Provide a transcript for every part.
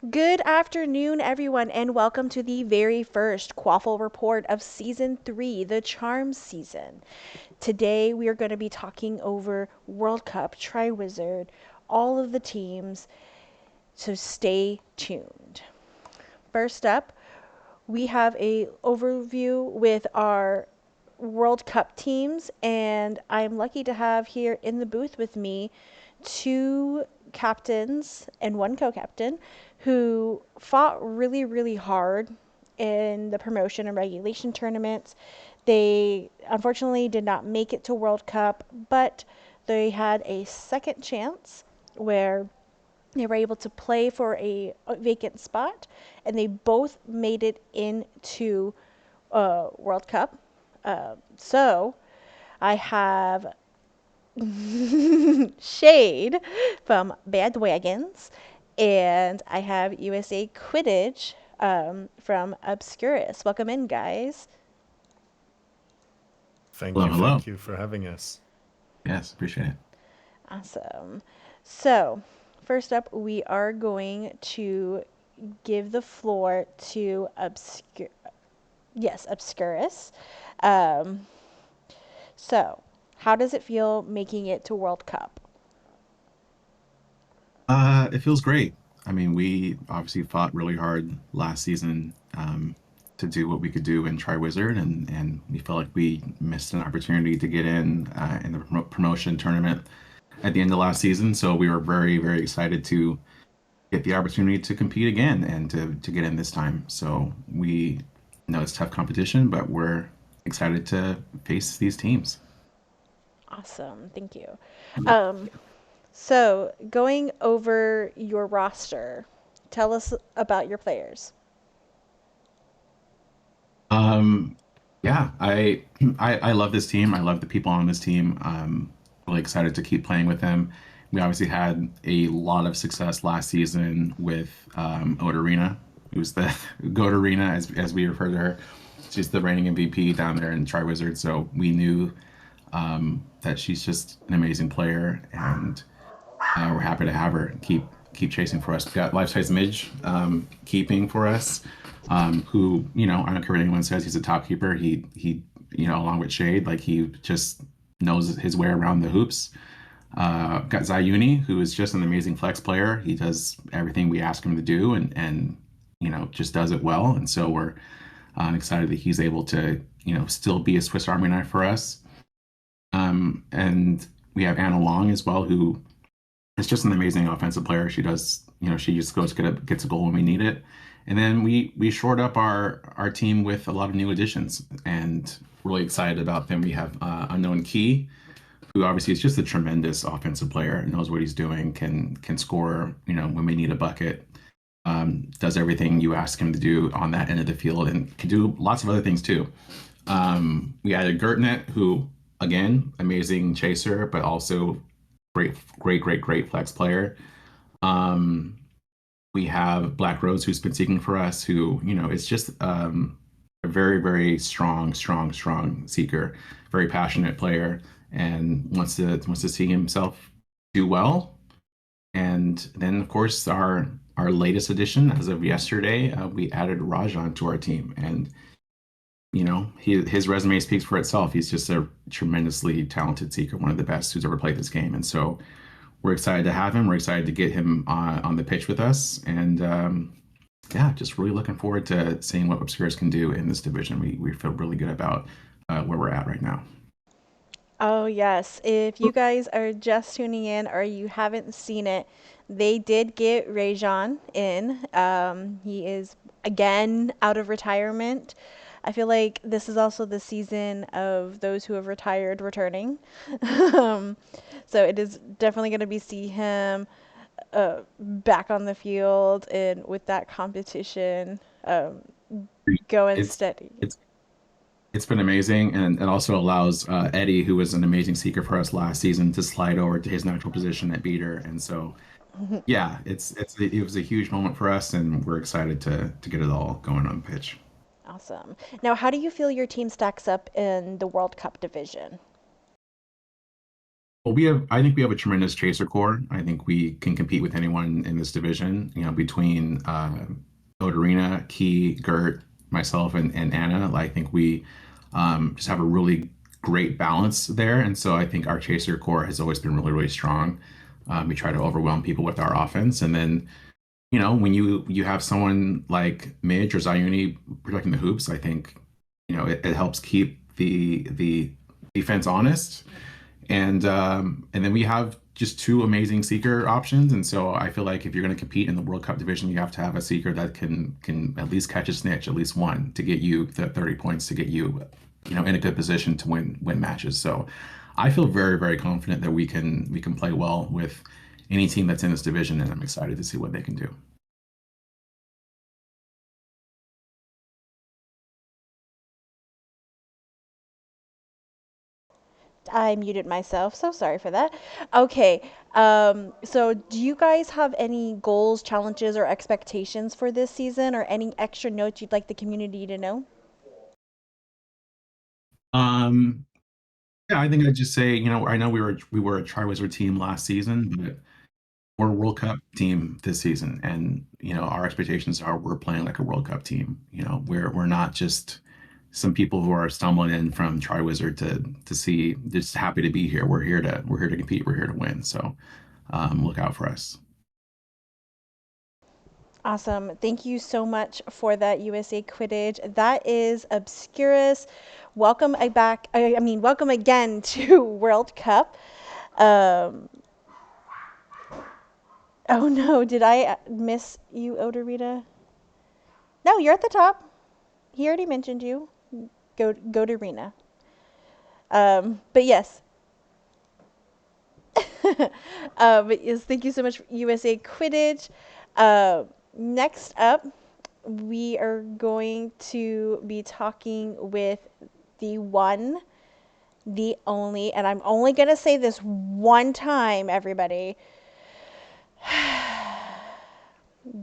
Good afternoon, everyone, and welcome to the very first Quaffle report of Season 3, the Charm Season. Today, we are going to be talking over World Cup, Triwizard, all of the teams, so stay tuned. First up, we have a overview with our World Cup teams, and I'm lucky to have here in the booth with me two captains and one co-captain who fought really, really hard in the promotion and regulation tournaments. They unfortunately did not make it to World Cup, but they had a second chance where they were able to play for a vacant spot, and they both made it into World Cup. So I have Shade from Bandwagons, and I have USA Quidditch from Obscurus. Welcome in, guys. Thank Hello, you, hello. thank you for having us. Yes, appreciate it. Awesome. So, first up, we are going to give the floor to Obscurus. Um, so, how does it feel making it to World Cup? It feels great. I mean, we obviously fought really hard last season to do what we could do in Triwizard, and we felt like we missed an opportunity to get in the promotion tournament at the end of last season. So we were very, very excited to get the opportunity to compete again and to get in this time. So we know it's tough competition, but we're excited to face these teams. Awesome. Thank you. Um, so, going over your roster, tell us about your players. Um, yeah, I love this team. I love the people on this team. Really excited to keep playing with them. We obviously had a lot of success last season with Otarina, who's the Goat Arena as we refer to her. She's the reigning MVP down there in Triwizard, so we knew that she's just an amazing player, and we're happy to have her keep chasing for us. We got Life Size Midge keeping for us, who I don't care what anyone says, he's a top keeper. He along with Shade, like he just knows his way around the hoops. Got Zayuni, who is just an amazing flex player. He does everything we ask him to do, and just does it well. And so we're excited that he's able to still be a Swiss Army knife for us. And we have Anna Long as well, who is just an amazing offensive player. She does, she just gets a goal when we need it. And then we shored up our team with a lot of new additions, and really excited about them. We have Unknown Key, who obviously is just a tremendous offensive player, knows what he's doing, can score, when we need a bucket. Does everything you ask him to do on that end of the field, and can do lots of other things too. We added Gertnet, who again, amazing chaser, but also great flex player. Um, we have Black Rose, who's been seeking for us, who is just a very strong seeker, very passionate player, and wants to see himself do well. And then, of course, our latest addition, as of yesterday, we added Rajan to our team, and his resume speaks for itself. He's just a tremendously talented seeker, one of the best who's ever played this game, and so we're excited to have him. We're excited to get him on the pitch with us, and yeah, just really looking forward to seeing what Obscurus can do in this division. We feel really good about where we're at right now. Oh, yes. If you guys are just tuning in or you haven't seen it, they did get Rajon in. He is again out of retirement. I feel like this is also the season of those who have retired returning. um, so it is definitely going to be see him back on the field and with that competition going It's steady. it's it's been amazing, and it also allows Eddie, who was an amazing seeker for us last season, to slide over to his natural position at beater. And so, yeah, it was a huge moment for us, and we're excited to get it all going on the pitch. Awesome. Now, how do you feel your team stacks up in the World Cup division? I think we have a tremendous chaser core. I think we can compete with anyone in this division. You know, between Odarina, Key, Gert, myself, and Anna, I think we just have a really great balance there. And so I think our chaser core has always been really, really strong. We try to overwhelm people with our offense, and then when you have someone like Midge or Zayuni protecting the hoops, I think it helps keep the defense honest, and then we have just two amazing seeker options. And so I feel like if you're going to compete in the World Cup division, you have to have a seeker that can at least catch a snitch, at least one, to get you the 30 points, to get you in a good position to win matches. So I feel very, very confident that we can play well with any team that's in this division, and I'm excited to see what they can do. I muted myself, so sorry for that. Okay, so do you guys have any goals, challenges, or expectations for this season, or any extra notes you'd like the community to know? Um, yeah, I think I'd just say, I know we were a Triwizard team last season, but we're a World Cup team this season, and our expectations are we're playing like a World Cup team. We're not just some people who are stumbling in from Triwizard to see, just happy to be here. We're here to compete. We're here to win. So look out for us. Awesome. Thank you so much for that, USA Quidditch. That is Obscurus. Welcome back. I mean, welcome again to World Cup. Um, oh no, did I miss you, Odorita? No, you're at the top. He already mentioned you. Go to Rena. But yes, but yes, thank you so much, USA Quidditch. Next up, we are going to be talking with the one, the only, and I'm only going to say this one time, everybody.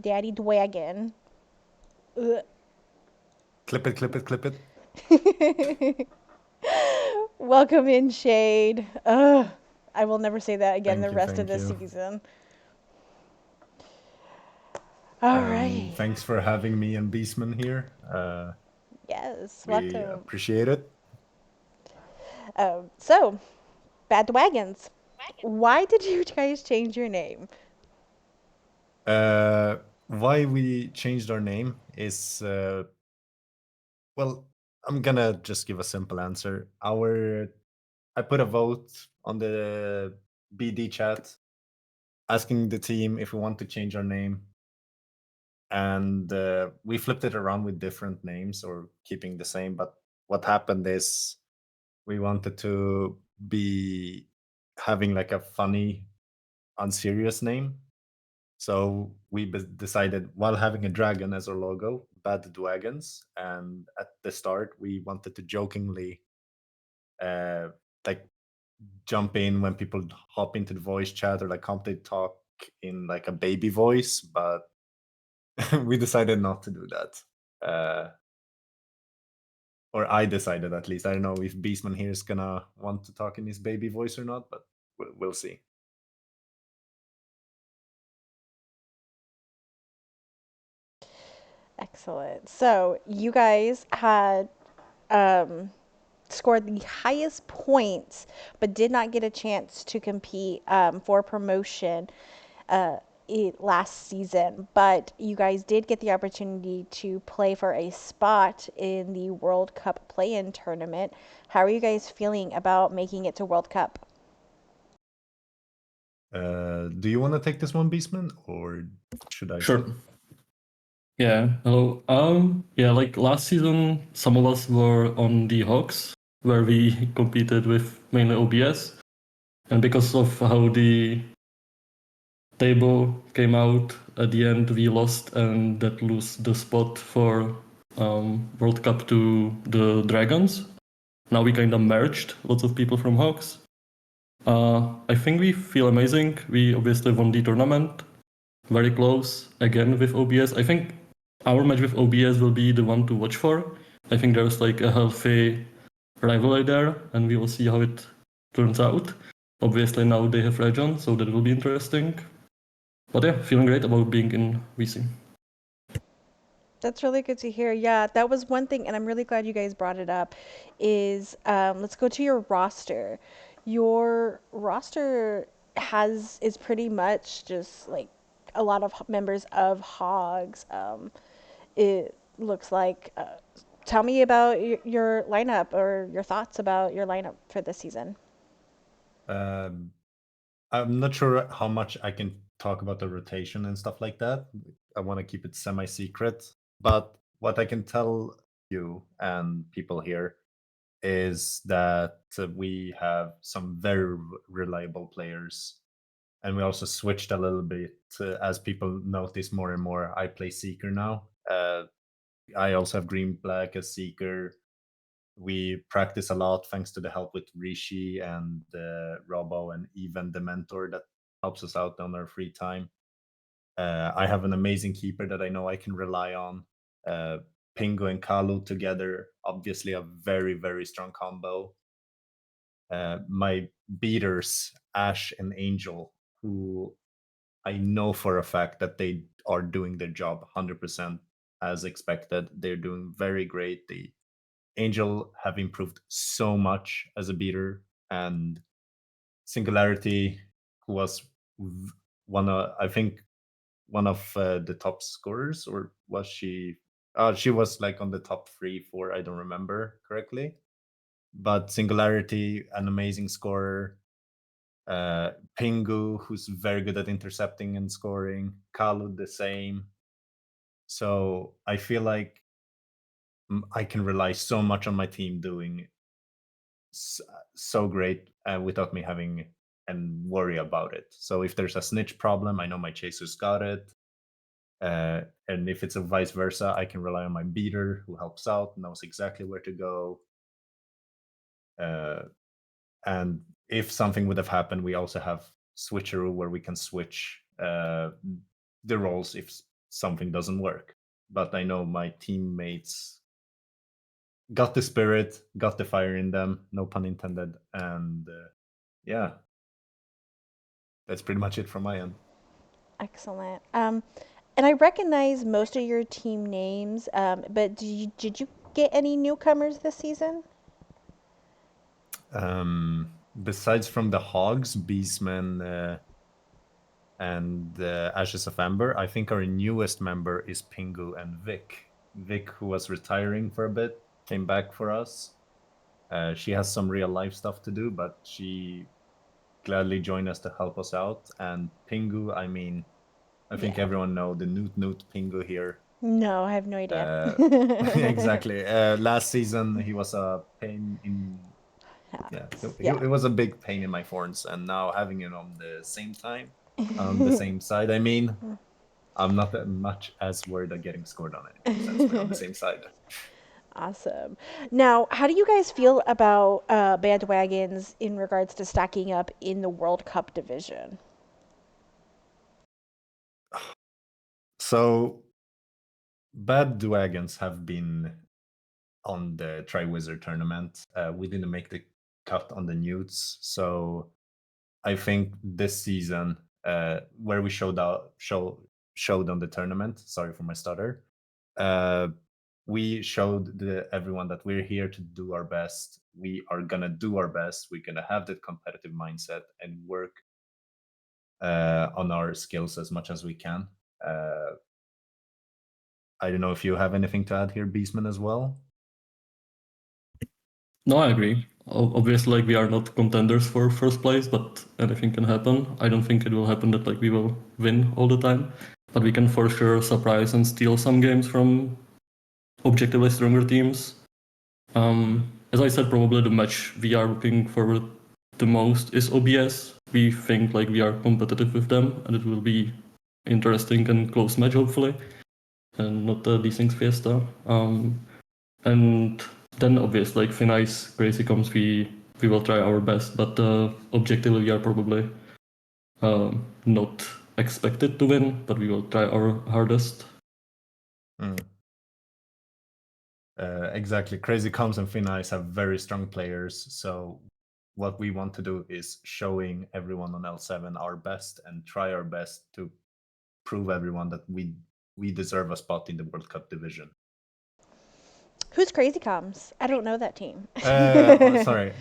Daddy Dwagon. Ugh. Clip it, clip it, clip it. Welcome in, Shade. Ugh. I will never say that again the Thank you, rest of thank this you. season. All right. Thanks for having me and Beastman here. Yes, We welcome. appreciate it. So, Bad Wagons. Why did you guys change your name? Why we changed our name is, well, I'm gonna just give a simple answer. I put a vote on the BD chat asking the team if we want to change our name, and we flipped it around with different names or keeping the same. But what happened is we wanted to be having like a funny, unserious name. So we decided, while having a dragon as our logo, Bad Dragons, and at the start we wanted to jokingly uh, like jump in when people hop into the voice chat or like come to talk in like a baby voice, but we decided not to do that. Or I decided, at least. I don't know if Beastman here is gonna want to talk in his baby voice or not, but we'll see. Excellent. So, you guys had um, scored the highest points, but did not get a chance to compete for promotion last season. But you guys did get the opportunity to play for a spot in the World Cup play-in tournament. How are you guys feeling about making it to World Cup? Do you want to take this one, Beastman, or should I? Sure. Yeah, hello. Yeah, like last season, some of us were on the Hawks, where we competed with mainly OBS. And because of how the table came out at the end, we lost and that lose the spot for World Cup to the Dragons. Now we kind of merged lots of people from Hawks. I think we feel amazing. We obviously won the tournament, very close again with OBS. I think our match with OBS will be the one to watch for. I think there's like a healthy rivalry there, and we will see how it turns out. Obviously now they have Region, so that will be interesting. But yeah, feeling great about being in VC. That's really good to hear. Yeah, that was one thing, and I'm really glad you guys brought it up. Let's go to your roster. Your roster is pretty much just like a lot of members of Hogs. It looks like. Tell me about your lineup or your thoughts about your lineup for this season. I'm not sure how much I can talk about the rotation and stuff like that. I want to keep it semi-secret. But what I can tell you and people here is that we have some very reliable players. And we also switched a little bit as people notice more and more. I play Seeker now. I also have Green Black as Seeker. We practice a lot thanks to the help with Rishi and Robo and even the mentor that helps us out on our free time. I have an amazing keeper that I know I can rely on. Pingu and Kalu together, obviously a very, very strong combo. My beaters, Ash and Angel, who I know for a fact that they are doing their job 100% as expected. They're doing very great. The Angel have improved so much as a beater, and Singularity, who was I think one of the top scorers, or was she? She was like on the top 3, 4. I don't remember correctly, but Singularity, an amazing scorer. Pingu, who's very good at intercepting and scoring. Kalu, the same. So I feel like I can rely so much on my team doing so great without me having and worry about it. So if there's a snitch problem, I know my chasers got it. And if it's a vice versa, I can rely on my beater who helps out, knows exactly where to go. And if something would have happened, we also have switcheroo where we can switch the roles if something doesn't work. But I know my teammates got the spirit, got the fire in them, no pun intended, and yeah, that's pretty much it from my end. Excellent. And I recognize most of your team names, but did you get any newcomers this season? Besides from the Hogs, Beastmen, and Ashes of Amber, I think our newest member is Pingu and Vic. Vic, who was retiring for a bit, came back for us. She has some real life stuff to do, but she gladly joined us to help us out. And Pingu, I mean, I think Yeah. everyone know the Newt Pingu here. No, I have no idea. Exactly. Last season he was a pain in. Yeah, Yeah. it was a big pain in my thorns, and now having it on the same time, on the same side. I mean, I'm not that much as worried of getting scored on anymore since we're on the same side. Awesome. Now, how do you guys feel about bandwagons in regards to stacking up in the World Cup division? So, bad wagons have been on the Triwizard tournament. We didn't make the cut on the Newts, so I think this season, where we showed on the tournament. Sorry for my stutter. We showed everyone that we're here to do our best. We are gonna do our best. We're gonna have that competitive mindset and work on our skills as much as we can. I don't know if you have anything to add here, Beastman, as well. No, I agree. Obviously, like we are not contenders for first place, but anything can happen. I don't think it will happen that like we will win all the time, but we can for sure surprise and steal some games from objectively stronger teams. As I said, probably the match we are looking forward the most is OBS. We think like we are competitive with them, and it will be interesting and close match hopefully, and not a decent Fiesta. And then obviously like Finnice Crazy comes, we will try our best, but objectively we are probably not expected to win, but we will try our hardest. Exactly. Crazy Comes and Finnice have very strong players, so what we want to do is showing everyone on L7 our best and try our best to prove everyone that we deserve a spot in the World Cup division. Who's Crazy Comms? I don't know that team. Sorry,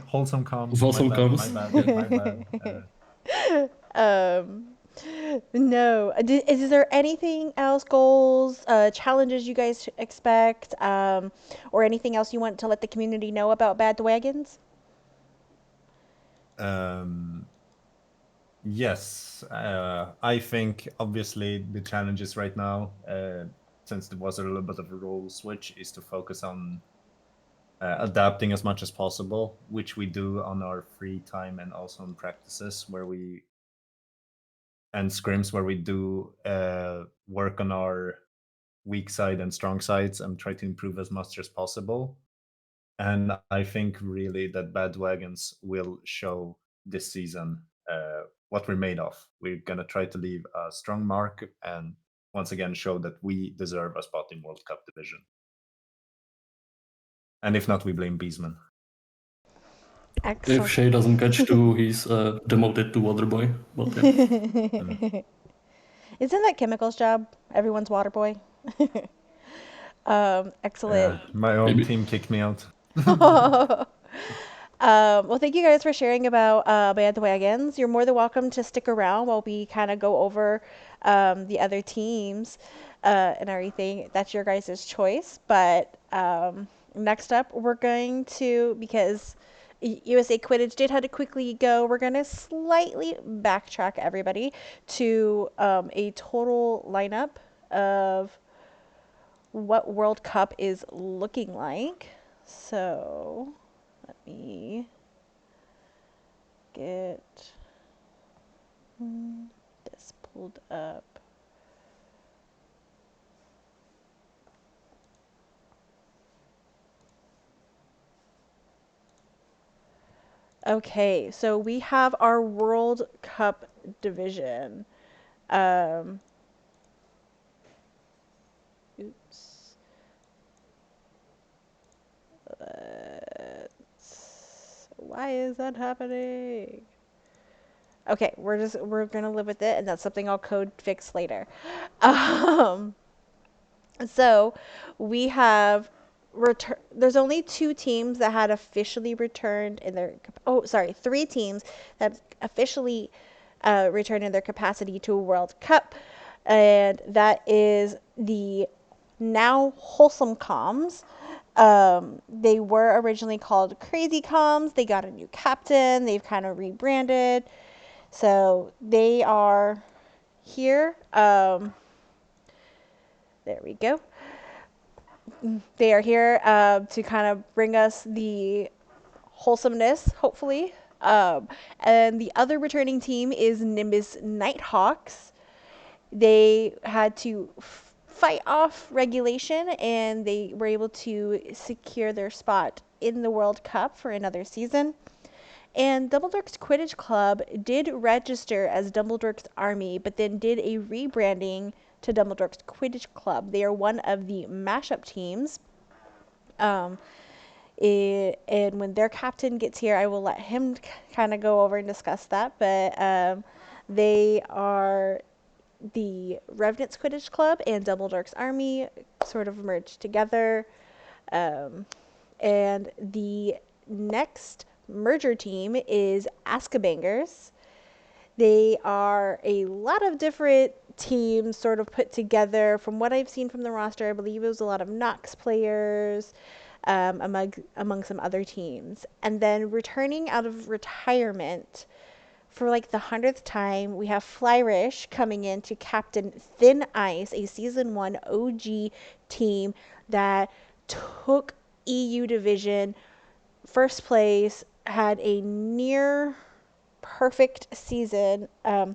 Wholesome Comms. Wholesome My Comms. bad, Yeah. my bad. No. Is there anything else, goals, challenges you guys expect, or anything else you want to let the community know about Bad Wagons? Yes, I think obviously the challenges right now, since there was a little bit of a role switch, is to focus on adapting as much as possible, which we do on our free time and also on practices and scrims where we do work on our weak side and strong sides and try to improve as much as possible. And I think really that Bad Wagons will show this season what we're made of. We're going to try to leave a strong mark and once again show that we deserve a spot in World Cup division. And if not, we blame Beesman. If Excellent. Shay doesn't catch two, he's demoted to Waterboy. But yeah. Isn't that Chemical's job? Everyone's water boy. Excellent. My own Maybe. team kicked me out. Well, thank you guys for sharing about Bad Wagons. You're more than welcome to stick around while we kind of go over the other teams and everything. That's your guys' choice. But next up, we're going to, because USA Quidditch did have to quickly go, we're going to slightly backtrack everybody to a total lineup of what World Cup is looking like. So let me get this pulled up. Okay, so we have our World Cup division. Oops. Why is that happening? Okay, we're gonna live with it, and that's something I'll code fix later. So we have there's only 2 teams that had officially returned in their, oh, sorry, 3 teams that officially returned in their capacity to a World Cup. And that is the now Wholesome Comms. They were originally called Crazy Comms. They got a new captain. They've kind of rebranded. So they are here. There we go. They are here to kind of bring us the wholesomeness, hopefully. And the other returning team is Nimbus Nighthawks. They had to fight off regulation and they were able to secure their spot in the World Cup for another season. And Dumbledore's Quidditch Club did register as Dumbledore's Army, but then did a rebranding to Dumbledore's Quidditch Club. They are one of the mashup teams. And when their captain gets here, I will let him kind of go over and discuss that. But they are the Revenant's Quidditch Club and Dumbledore's Army sort of merged together. And the next merger team is Azkabangers. They are a lot of different teams sort of put together. From what I've seen from the roster, I believe it was a lot of Nox players among some other teams. And then returning out of retirement for like the 100th time, we have Flyrish coming in to captain Thin Ice, a Season 1 OG team that took EU Division first place, had a near perfect season, and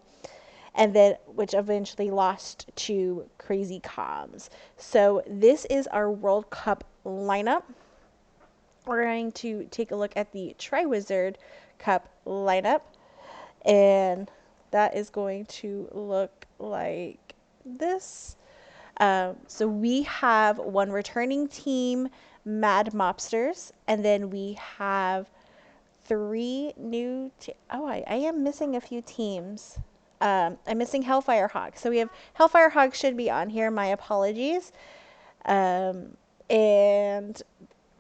then which eventually lost to Crazy Comms. So this is our World Cup lineup. We're going to take a look at the Triwizard Cup lineup, and that is going to look like this. So we have one returning team, Mad Mobsters, and then we have three new. I am missing a few teams. I'm missing Hellfire Hawks. So we have Hellfire Hawks should be on here. My apologies. And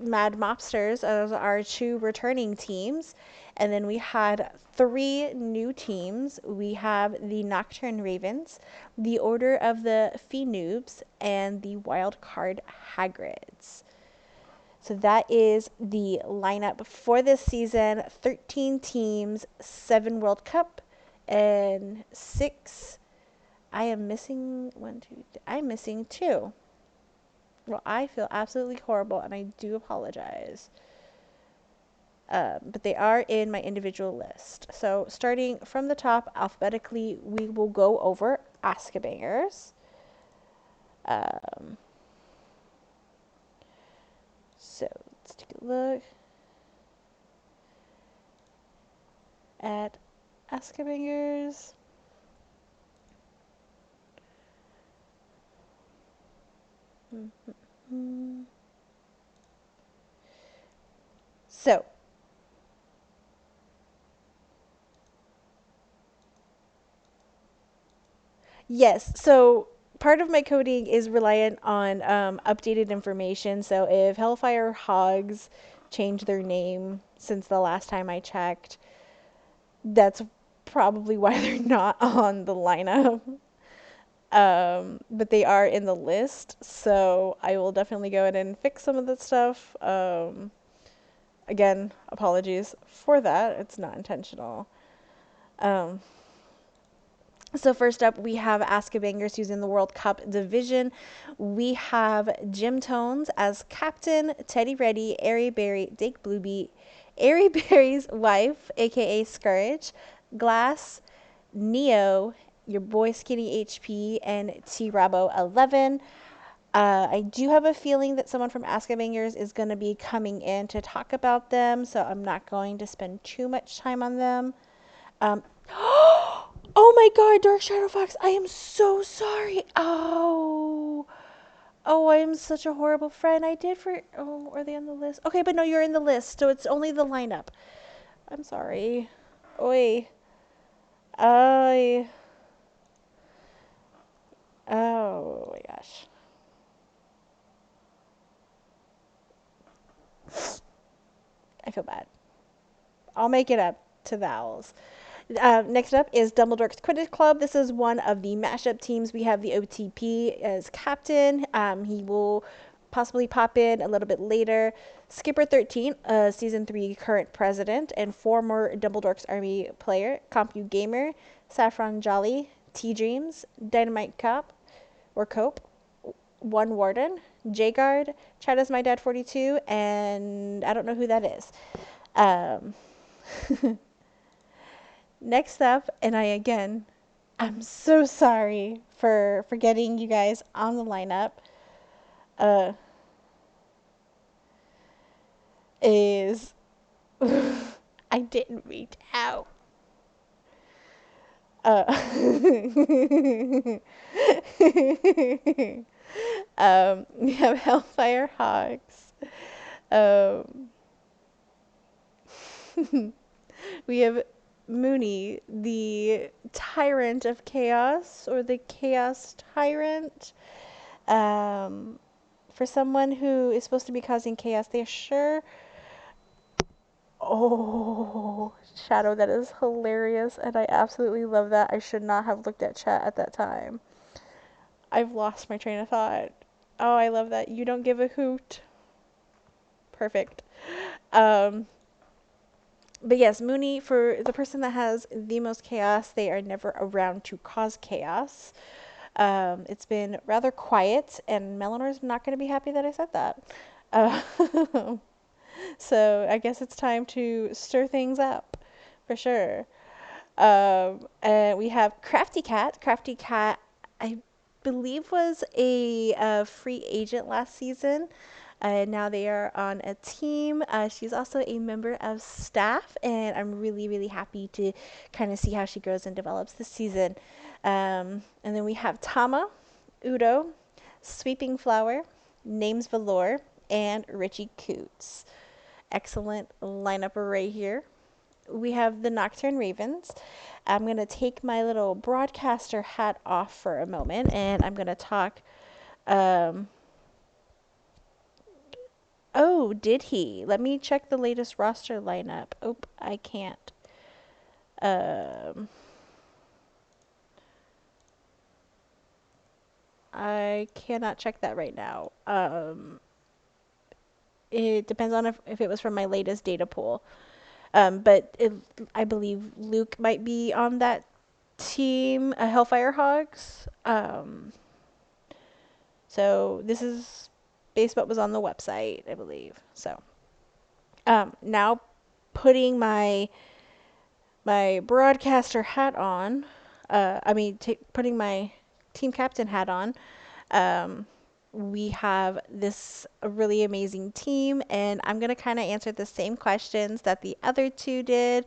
Mad Mobsters as our two returning teams. And then we had three new teams. We have the Nocturne Ravens, the Order of the Phoenoobs, and the Wild Card Hagrids. So that is the lineup for this season. 13 teams, 7 World Cup, and 6. I am missing I'm missing 2. Well, I feel absolutely horrible, and I do apologize. But they are in my individual list. So starting from the top alphabetically, we will go over Askabangers. So let's take a look at Askabangers. So, yes, so part of my coding is reliant on updated information. So if Hellfire Hogs changed their name since the last time I checked, that's probably why they're not on the lineup. But they are in the list, so I will definitely go ahead and fix some of the stuff. Again, apologies for that. It's not intentional. So first up, we have Askabangers who's in the World Cup division. We have Jim Tones as captain, Teddy Reddy, Airy Berry, Dake Bluebeat, Airy Berry's wife, aka Scourge, Glass, Neo, your boy Skinny HP, and T Rabo 11. I do have a feeling that someone from Askabangers is going to be coming in to talk about them, so I'm not going to spend too much time on them. Oh my god, Dark Shadow Fox, I am so sorry. Oh, I am such a horrible friend. Oh, are they on the list? Okay, but no, you're in the list, so it's only the lineup. I'm sorry. Oi. I. Oh my gosh. I feel bad. I'll make it up to the owls. Next up is Dumbledore's Quidditch Club. This is one of the mashup teams. We have the OTP as captain. He will possibly pop in a little bit later. Skipper 13, season 3 current president and former Dumbledore's Army player. Compu Gamer, Saffron Jolly, T Dreams, Dynamite Cop or Cope, One Warden, J Guard, Chad is my dad 42, and I don't know who that is. Next up, and I'm so sorry for forgetting you guys on the lineup, is I didn't reach out. We have Hellfire Hogs. We have Mooney, the Tyrant of Chaos, or the Chaos Tyrant. For someone who is supposed to be causing chaos, they're sure. Oh, Shadow, that is hilarious, and I absolutely love that. I should not have looked at chat at that time. I've lost my train of thought. Oh, I love that. You don't give a hoot. Perfect. But yes, Mooney, for the person that has the most chaos, they are never around to cause chaos. It's been rather quiet, and Melinor's not going to be happy that I said that. So I guess it's time to stir things up, for sure. And we have Crafty Cat. Crafty Cat, I believe, was a free agent last season. Now they are on a team. She's also a member of staff, and I'm really, really happy to kind of see how she grows and develops this season. And then we have Tama, Udo, Sweeping Flower, Names Valor, and Richie Coots. Excellent lineup array here. we have the Nocturne Ravens. I'm going to take my little broadcaster hat off for a moment and I'm going to talk. Oh, did he? Let me check the latest roster lineup. Oh, I can't. I cannot check that right now. It depends on if it was from my latest data pool. I believe Luke might be on that team, Hellfire Hogs. So this is based what was on the website, I believe. So now putting my broadcaster hat on. Putting my team captain hat on. Um, we have this really amazing team, and I'm going to kind of answer the same questions that the other two did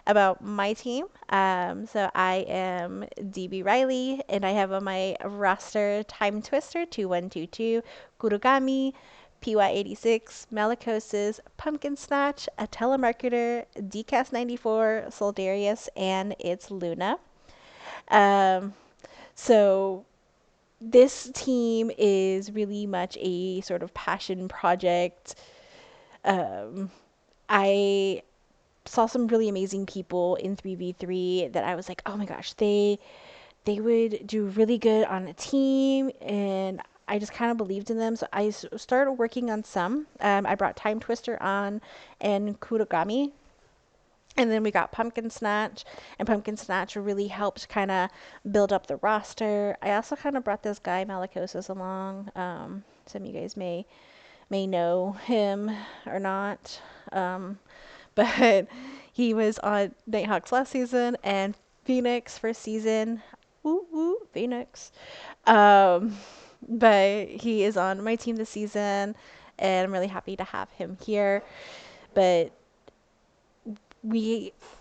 about my team. So I am DB Riley, and I have on my roster Time Twister 2122, Kurogami, PY86, Malacosis, Pumpkin Snatch, a Telemarketer, DCAS 94, Soldarius, and it's Luna. Um, so this team is really much a sort of passion project. I saw some really amazing people in 3v3 that I was like, oh my gosh, they would do really good on a team, and I just kind of believed in them. So I started working on some. I brought Time Twister on and Kurogami. And then we got Pumpkin Snatch, and Pumpkin Snatch really helped kind of build up the roster. I also kind of brought this guy Malacosis along. Some of you guys may know him or not, but he was on Nighthawks last season and Phoenix first season. Woo woo, Phoenix. Um, but he is on my team this season, and I'm really happy to have him here. But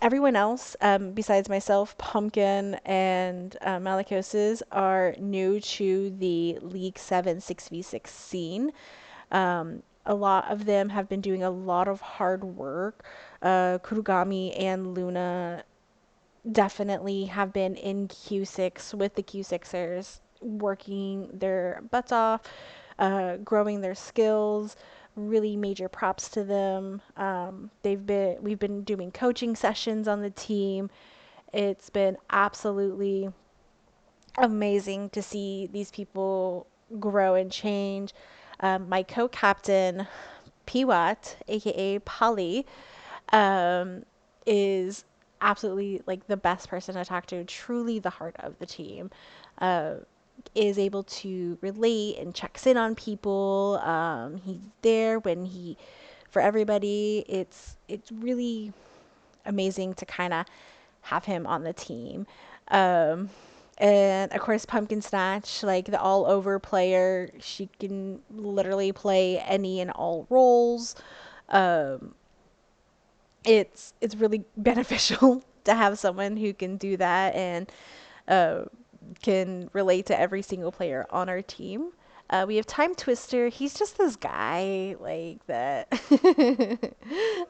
everyone else, besides myself, Pumpkin, and Malachoses, are new to the League 7 6v6 scene. A lot of them have been doing a lot of hard work. Kurugami and Luna definitely have been in Q6 with the Q6ers, working their butts off, growing their skills. Really major props to them. We've been doing coaching sessions on the team. It's been absolutely amazing to see these people grow and change. My co-captain, Piwat, aka Polly, um, is absolutely like the best person to talk to, truly the heart of the team. Uh, is able to relate and checks in on people. He's there for everybody. It's really amazing to kind of have him on the team. Um, and of course, Pumpkin Snatch, like the all over player, she can literally play any and all roles. Um, it's really beneficial to have someone who can do that and uh, can relate to every single player on our team. We have Time Twister. He's just this guy like that.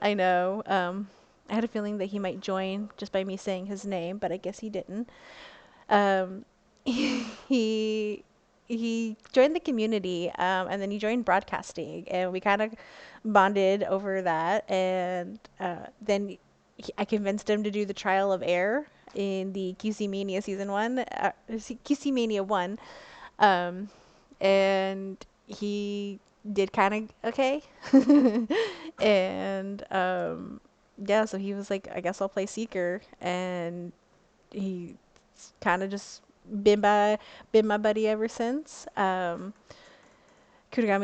I know. I had a feeling that he might join just by me saying his name, but I guess he didn't. Um, he he joined the community, and then he joined broadcasting, and we kind of bonded over that. And then I convinced him to do the trial of air in the QC Mania season one, QC Mania one, um, and he did kind of okay. And yeah, so he was like, I guess I'll play Seeker, and he kind of just been my buddy ever since. Kurigami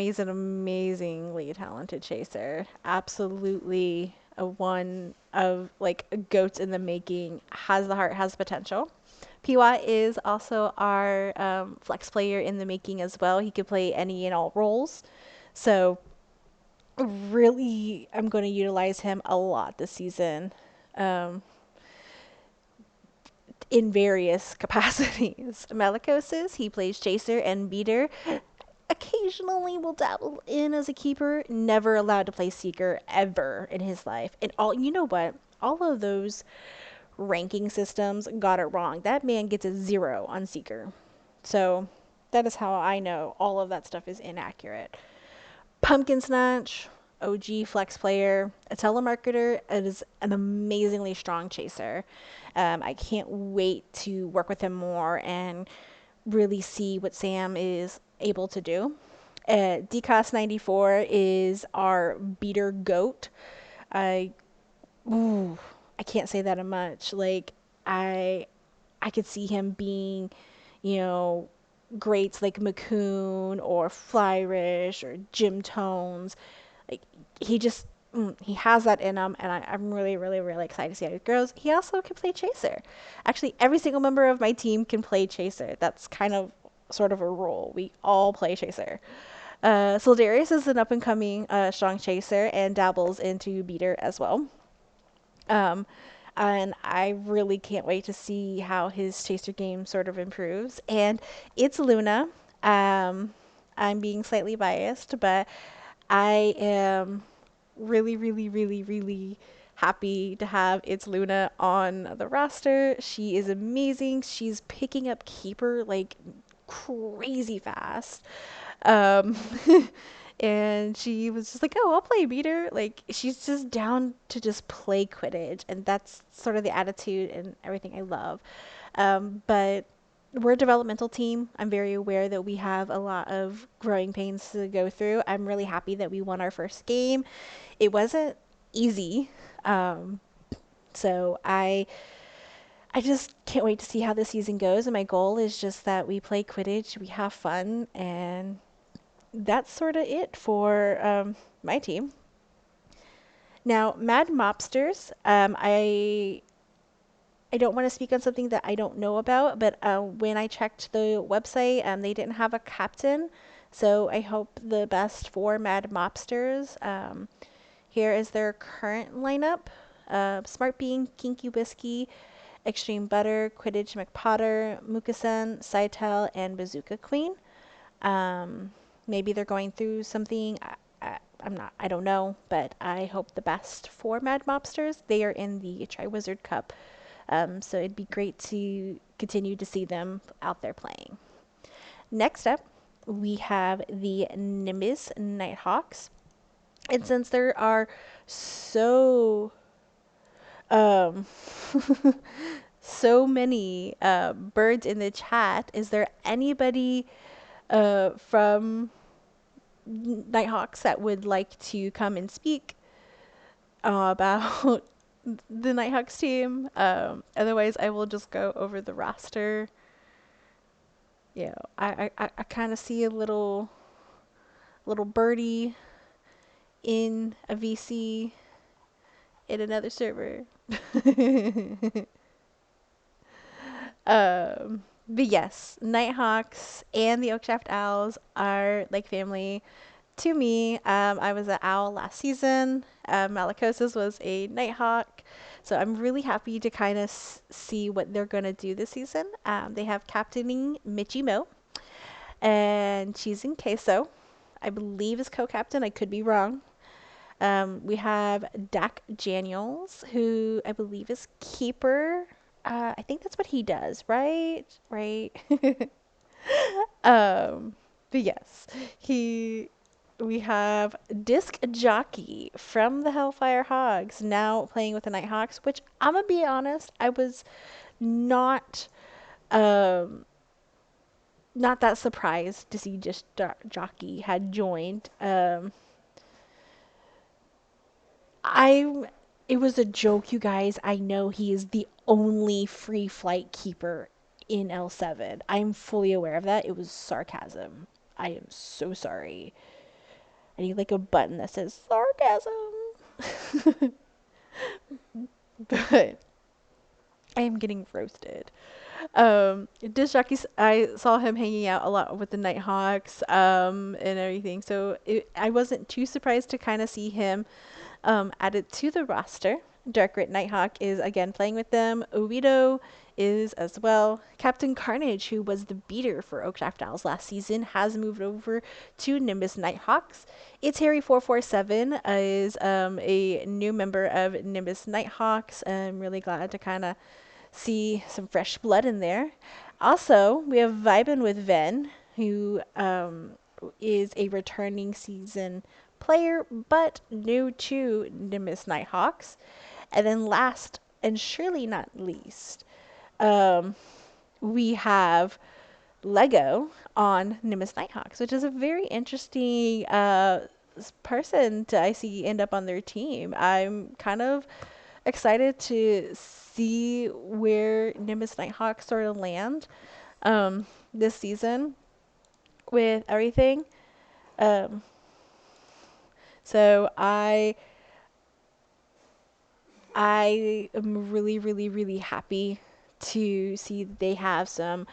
is an amazingly talented chaser. Absolutely a one of like a goats in the making. Has the heart, has potential. Piwa is also our flex player in the making as well. He could play any and all roles. So really, I'm going to utilize him a lot this season. Um, in various capacities. Malacosis, he plays chaser and beater. Occasionally will dabble in as a keeper, never allowed to play seeker ever in his life. And all, you know what? all of those ranking systems got it wrong. That man gets a 0 on Seeker. So that is how I know all of that stuff is inaccurate. Pumpkin Snatch, OG flex player, a telemarketer, it is an amazingly strong chaser. I can't wait to work with him more and really see what Sam is able to do. DCOS 94 is our beater goat. I ooh, I can't say that much. Like I I could see him being, you know, greats like McCoon or Flyrish or Jim Tones. Like he just he has that in him, and I'm really, really, really excited to see how it grows. He also can play Chaser. Actually, every single member of my team can play Chaser. That's kind of sort of a rule. We all play Chaser. Soldarius is an up and coming strong Chaser and dabbles into beater as well. Um, and I really can't wait to see how his chaser game sort of improves. And it's Luna. Um, I'm being slightly biased, but I am really, really, really, really happy to have It's Luna on the roster. She is amazing. She's picking up keeper like crazy fast. Um, and she was just like, "Oh, I'll play beater." Like she's just down to just play Quidditch, and that's sort of the attitude and everything I love. But we're a developmental team. I'm very aware that we have a lot of growing pains to go through. I'm really happy that we won our first game. It wasn't easy. Um, so I just can't wait to see how this season goes. And my goal is just that we play Quidditch, we have fun, and that's sort of it for my team. Now, Mad Mobsters, I don't want to speak on something that I don't know about, but when I checked the website, they didn't have a captain, so I hope the best for Mad Mobsters. Here is their current lineup: Smart Bean, Kinky Whiskey, Extreme Butter, Quidditch McPotter, Mukasen, Saitel, and Bazooka Queen. Maybe they're going through something. I don't know, but I hope the best for Mad Mobsters. They are in the Triwizard Cup, so it'd be great to continue to see them out there playing. Next up, we have the Nimbus Nighthawks. And since there are so um, so many birds in the chat, is there anybody from Nighthawks that would like to come and speak about the Nighthawks team? Otherwise, I will just go over the roster. I kind of see a little birdie in a VC in another server. But yes, Nighthawks and the Oakshaft Owls are like family to me. I was an owl last season. Malacosis was a Nighthawk. So I'm really happy to kind of see what they're going to do this season. They have captaining Mitchie Mo, and she's in Queso. I believe is co-captain. I could be wrong. We have Dak Daniels, who I believe is keeper. I think that's what he does, right? Right. But yes, he. We have Disc Jockey from the Hellfire Hogs now playing with the Nighthawks, which I'm gonna be honest, I was not um not that surprised to see just Jockey had joined. I It was a joke, you guys. I know he is the only free flight keeper in L7. I'm fully aware of that. It was sarcasm. I am so sorry. I need like a button that says sarcasm. But I am getting roasted. Disc Jockey, I saw him hanging out a lot with the Nighthawks, and everything. So I wasn't too surprised to kind of see him added to the roster. Dark Rit Nighthawk is again playing with them. Oviedo is as well. Captain Carnage, who was the beater for Oak Owls last season, has moved over to Nimbus Nighthawks. It's Harry447 is a new member of Nimbus Nighthawks. I'm really glad to kind of see some fresh blood in there. Also, we have Vibin with Ven, who is a returning season player, but new to Nimbus Nighthawks. And then last and surely not least, we have Lego on Nimbus Nighthawks, which is a very interesting person to I see end up on their team. I'm kind of excited to see where Nimbus Nighthawks sort of land this season with everything. Um, so I am really, really, really happy to see that they have some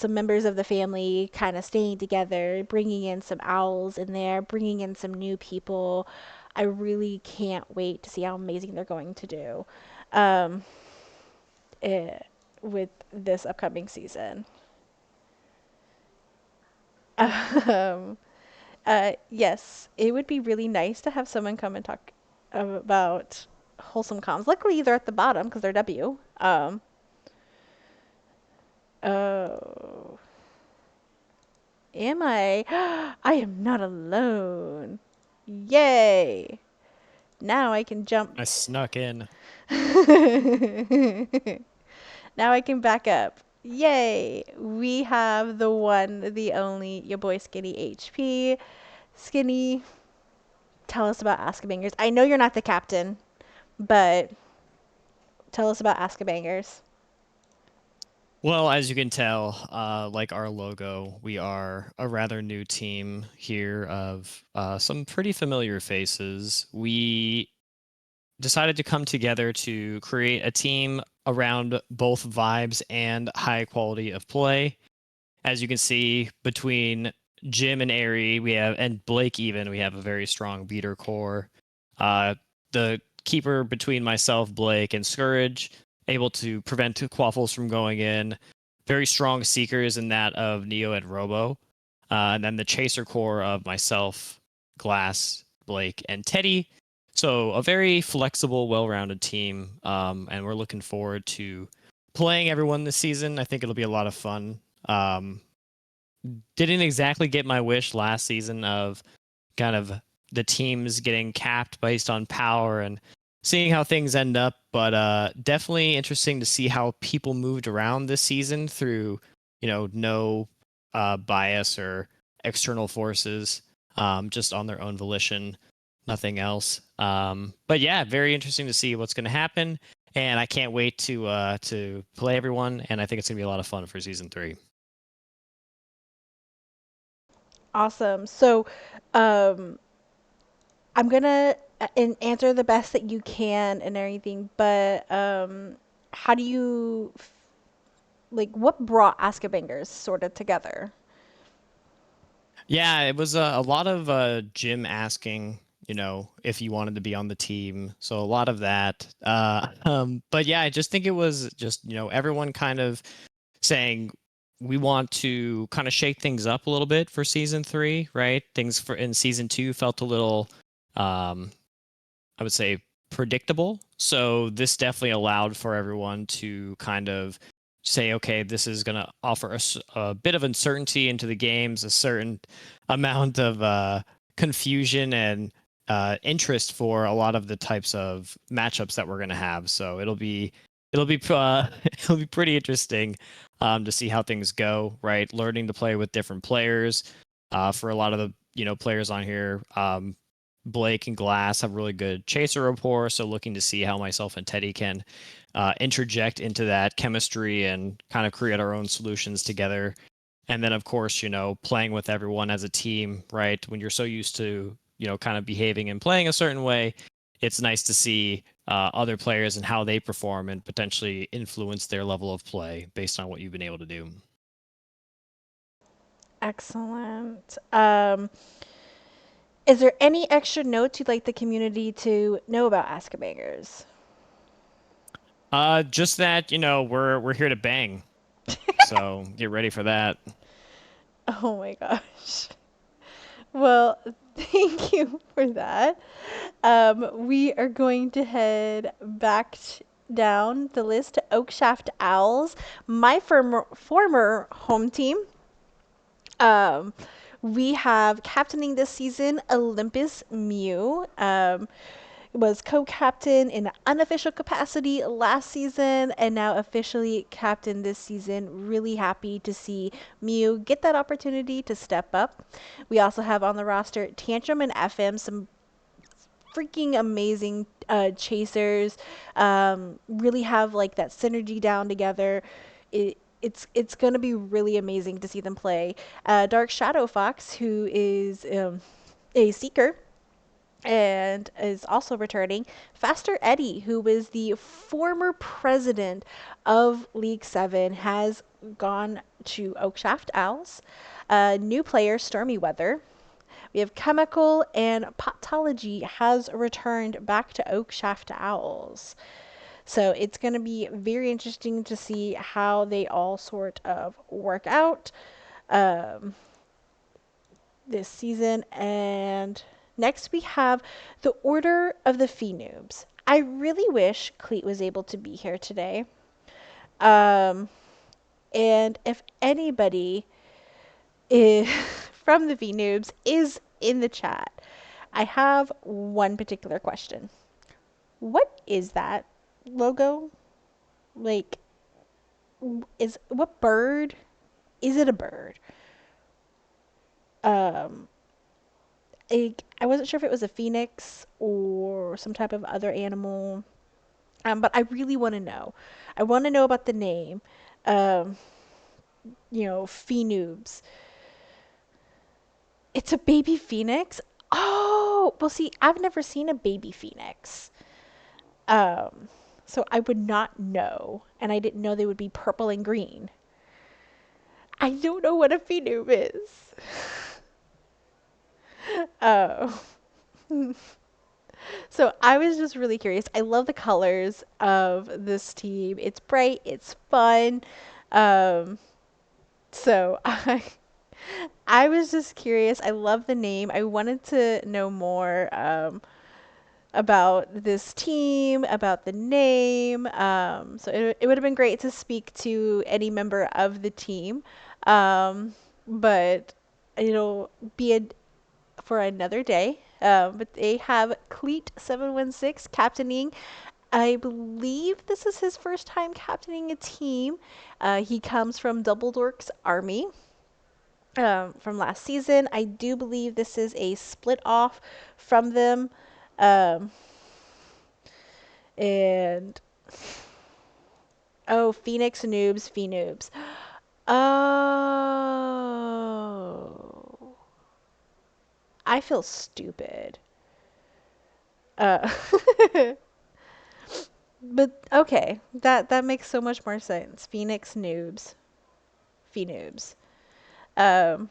members of the family kind of staying together, bringing in some owls in there, bringing in some new people. I really can't wait to see how amazing they're going to do um, eh, with this upcoming season. Um, yes, it would be really nice to have someone come and talk about wholesome comms. Luckily, they're at the bottom because they're W. Oh, am I? I am not alone. Yay! Now I can jump. I snuck in. Now I can back up. Yay! We have the one, the only, your boy Skinny HP. Skinny, tell us about Ask-A-Bangers. I know you're not the captain, but tell us about Ask-A-Bangers. Well, as you can tell, like our logo, we are a rather new team here of some pretty familiar faces. We decided to come together to create a team around both vibes and high quality of play. As you can see, between Jim and Airy, we have, and Blake even, we have a very strong beater core. The keeper between myself, Blake, and Scourge, able to prevent Quaffles from going in. Very strong seekers in that of Neo and Robo. And then the chaser core of myself, Glass, Blake, and Teddy. So a very flexible, well-rounded team. And we're looking forward to playing everyone this season. I think it'll be a lot of fun. Didn't exactly get my wish last season of kind of the teams getting capped based on power and seeing how things end up, but definitely interesting to see how people moved around this season through, no bias or external forces, just on their own volition, nothing else. But yeah, very interesting to see what's going to happen, and I can't wait to play everyone, and I think it's going to be a lot of fun for season 3. Awesome. So, um, I'm gonna answer the best that you can and everything, but how do you like what brought Ask-A-Bangers sort of together? Yeah, it was a lot of Jim asking, if you wanted to be on the team. So a lot of that. But yeah, I just think it was just, everyone kind of saying we want to kind of shake things up a little bit for season 3, right? Things for in season 2 felt a little, I would say, predictable. So this definitely allowed for everyone to kind of say, okay, this is going to offer us a bit of uncertainty into the games, a certain amount of confusion and interest for a lot of the types of matchups that we're going to have. So it'll be pretty interesting to see how things go. Right, learning to play with different players. For a lot of the players on here, Blake and Glass have really good chaser rapport, so looking to see how myself and Teddy can interject into that chemistry and kind of create our own solutions together. And then, of course, playing with everyone as a team, right? When you're so used to, kind of behaving and playing a certain way, it's nice to see other players and how they perform and potentially influence their level of play based on what you've been able to do. Excellent. Is there any extra notes you'd like the community to know about Ask-A-Bangers? Just that, we're here to bang. So get ready for that. Oh my gosh. Well, thank you for that. We are going to head back down the list to Oakshaft Owls, my former home team. Um, we have captaining this season Olympus Mew. Was co-captain in an unofficial capacity last season and now officially captain this season. Really happy to see Mew get that opportunity to step up. We also have on the roster Tantrum and FM, some freaking amazing chasers. Really have like that synergy down together. It's going to be really amazing to see them play. Dark Shadow Fox, who is a seeker and is also returning. Faster Eddie, who was the former president of League 7, has gone to Oakshaft Owls. New player, Stormy Weather. We have Chemical, and Potology has returned back to Oakshaft Owls. So it's going to be very interesting to see how they all sort of work out this season. And next we have the Order of the Phoenoobs. I really wish Cleet was able to be here today. And if anybody is from the Phoenoobs is in the chat, I have one particular question. What is that logo? Like, what bird? Is it a bird? Um, I wasn't sure if it was a phoenix or some type of other animal. But I really want to know. I want to know about the name. Um, Phoenoobs. It's a baby phoenix? Oh, well, see, I've never seen a baby phoenix. Um, so I would not know. And I didn't know they would be purple and green. I don't know what a phenoob is. Oh. So I was just really curious. I love the colors of this team. It's bright, it's fun. Um, so I was just curious. I love the name. I wanted to know more about this team, about the name. So it would have been great to speak to any member of the team. But it'll be for another day. But they have Cleet 716 captaining. I believe this is his first time captaining a team. He comes from Double Dork's Army from last season. I do believe this is a split off from them. Um, and oh, Phoenix Noobs, Phoenoobs. Oh, I feel stupid. Uh, but okay, that makes so much more sense. Phoenix Noobs, Phoenoobs. Um,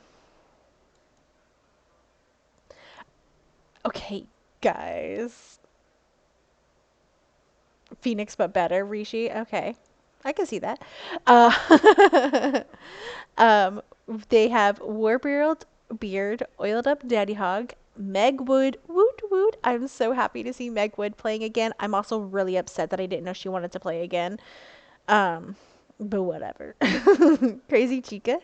okay, guys. Phoenix but better, Rishi. Okay. I can see that. Uh, um, they have Beard, Oiled Up Daddy Hog, Meg Wood, Woot Woot. I'm so happy to see Meg Wood playing again. I'm also really upset that I didn't know she wanted to play again. Um, but whatever. Crazy Chica,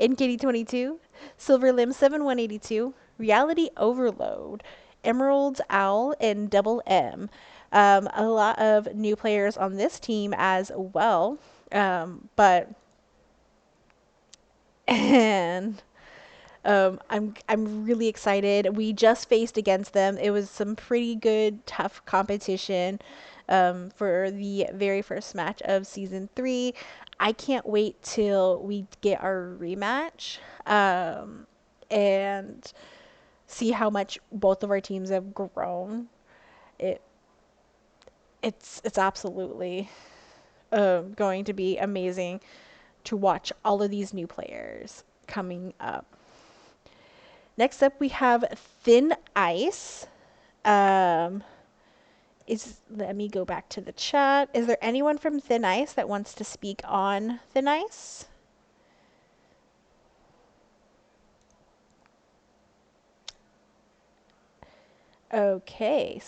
NKD22, Silver Limb 7182, Reality Overload, Emerald's Owl, and Double M. A lot of new players on this team as well. But and I'm really excited. We just faced against them. It was some pretty good, tough competition for the very first match of season 3. I can't wait till we get our rematch and see how much both of our teams have grown. It it's absolutely going to be amazing to watch all of these new players coming up. Next up, we have Thin Ice. Um, Let me go back to the chat. Is there anyone from Thin Ice that wants to speak on Thin Ice? Okay,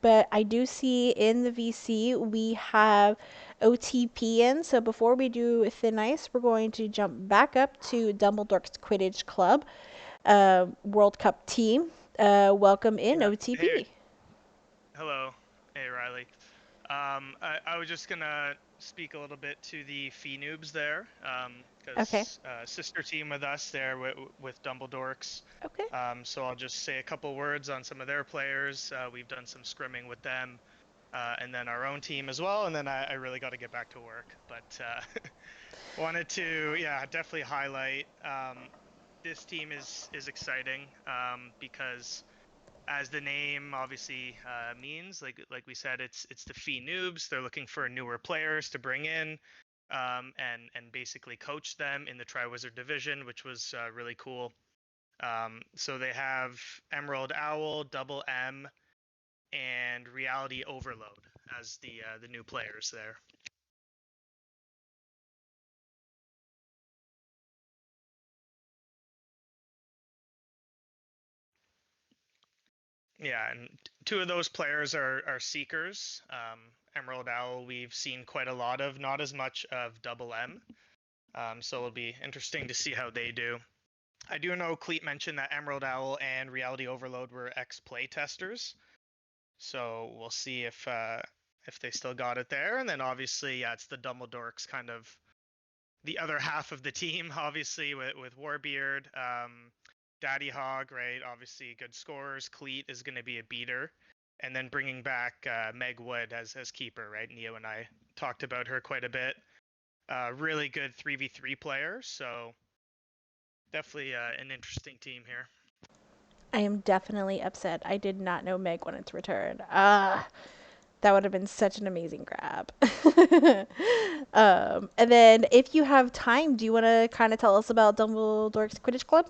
but I do see in the VC we have OTP in. So before we do Thin Ice, we're going to jump back up to Dumbledore's Quidditch Club, World Cup team. Welcome in, Yeah. OTP. Hey, hello. Hey, Riley. I was just gonna speak a little bit to the Fee Noobs there, Okay. because sister team with us there with Dumbledorks. Okay. So I'll just say a couple words on some of their players. We've done some scrimming with them, and then our own team as well. And then I really got to get back to work, but wanted to, yeah, definitely highlight. This team is exciting, because as the name obviously means, like we said, it's the Fee Noobs. They're looking for newer players to bring in, and basically coach them in the Triwizard Division, which was really cool. So they have Emerald Owl, Double M, and Reality Overload as the new players there. Yeah, and two of those players are Seekers. Emerald Owl, we've seen quite a lot of, not as much of Double M. So it'll be interesting to see how they do. I do know Cleet mentioned that Emerald Owl and Reality Overload were ex-play testers, so we'll see if they still got it there. And then obviously, yeah, it's the Dumbledorks, kind of the other half of the team, obviously with Warbeard, Daddy Hog, right? Obviously, good scorers. Cleet is going to be a beater, and then bringing back Meg Wood as keeper, right? Neo and I talked about her quite a bit. Really good 3v3 player, so definitely an interesting team here. I am definitely upset. I did not know Meg wanted to return. That would have been such an amazing grab. And then, if you have time, do you want to kind of tell us about Dumbledore's Quidditch Club?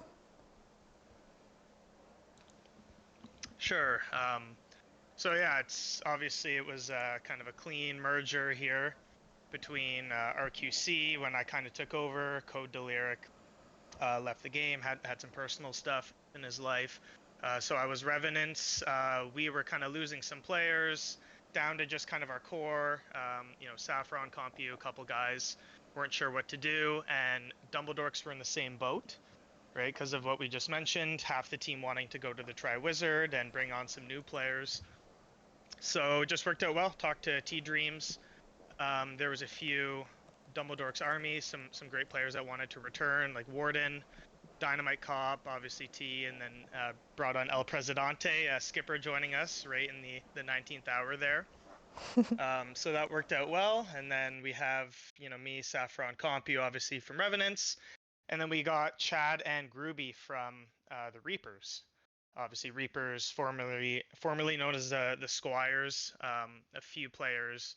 Sure. So yeah, it's obviously it was kind of a clean merger here between RQC when I kind of took over. Code Deliric left the game, had some personal stuff in his life. So I was Revenants. We were kind of losing some players down to just kind of our core. Saffron, Compu, a couple guys weren't sure what to do, and Dumbledorks were in the same boat, right? Because of what we just mentioned, half the team wanting to go to the Triwizard and bring on some new players. So it just worked out well. Talked to T Dreams. There was a few Dumbledork's army, some great players that wanted to return, like Warden, Dynamite Cop, obviously T, and then brought on El Presidente, Skipper joining us right in the 19th hour there. So that worked out well. And then we have, me, Saffron, Compu, obviously from Revenants. And then we got Chad and Grooby from the Reapers. Obviously, Reapers, formerly known as the Squires. A few players